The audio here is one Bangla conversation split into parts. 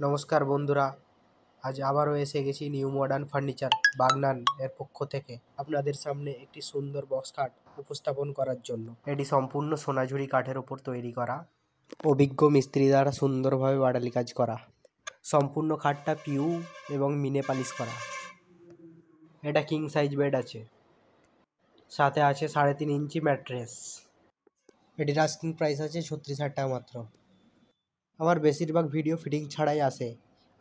নমস্কার বন্ধুরা, আজ আবারও এসে গেছি নিউ মডার্ন ফার্নিচার বাগনান এর পক্ষ থেকে আপনাদের সামনে একটি সুন্দর বক্স খাট উপস্থাপন করার জন্য। এটি সম্পূর্ণ সোনাঝুরি কাঠের ওপর তৈরি করা, অভিজ্ঞ মিস্ত্রি দ্বারা সুন্দরভাবে বাড়ালি কাজ করা। সম্পূর্ণ খাটটা পিউ এবং মিনে পালিশ করা। এটা কিং সাইজ বেড আছে, সাথে আছে 3.5 ইঞ্চি ম্যাট্রেস। এটির আস্কিং প্রাইস আছে 36,000 টাকা মাত্র। আমার বেশিরভাগ ভিডিও ফিটিং ছাড়াই আসে,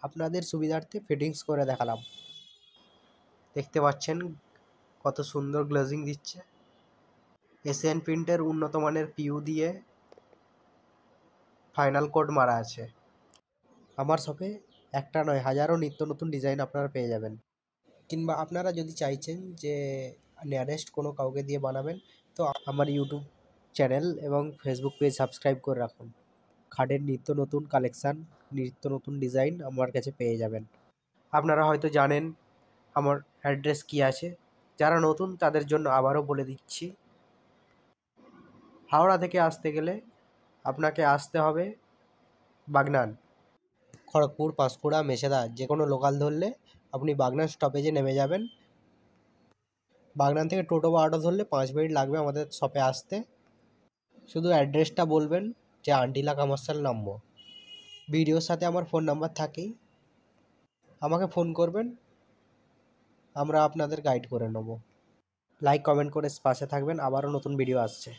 আপনাদের সুবিধার্থে ফিটিংস করে দেখালাম। দেখতে পাচ্ছেন কত সুন্দর গ্লেজিং দিচ্ছে। এশিয়ান প্রিন্টের উন্নত মানের পিইউ দিয়ে ফাইনাল কোড মারা আছে। আমার শপে একটা নয়, হাজারো নিত্য নতুন ডিজাইন আপনারা পেয়ে যাবেন। কিংবা আপনারা যদি চাইছেন যে নিয়ারেস্ট কোনো কাউকে দিয়ে বানাবেন, তো আমার ইউটিউব চ্যানেল এবং ফেসবুক পেজ সাবস্ক্রাইব করে রাখুন। খাটের নিত্য নতুন কালেকশান, নিত্য নতুন ডিজাইন আমার কাছে পেয়ে যাবেন। আপনারা হয়তো জানেন আমার অ্যাড্রেস কী আছে, যারা নতুন তাদের জন্য আবারও বলে দিচ্ছি। হাওড়া থেকে আসতে গেলে আপনাকে আসতে হবে বাগনান, খড়গপুর, পাঁশকুড়া, মেছেদা, যে কোনো লোকাল ধরলে আপনি বাগনান স্টপেজে নেমে যাবেন। বাগনান থেকে টোটো বা অটো ধরলে 5 মিনিট লাগবে আমাদের শপে আসতে। শুধু অ্যাড্রেসটা বলবেন যে আন্টিলা কামারশাল নামবো। ভিডিওর সাথে আমার ফোন নাম্বার থাকেই, আমাকে ফোন করবেন, আমরা আপনাদের গাইড করে নেব। লাইক কমেন্ট করে পাশে থাকবেন, আবারও নতুন ভিডিও আসছে।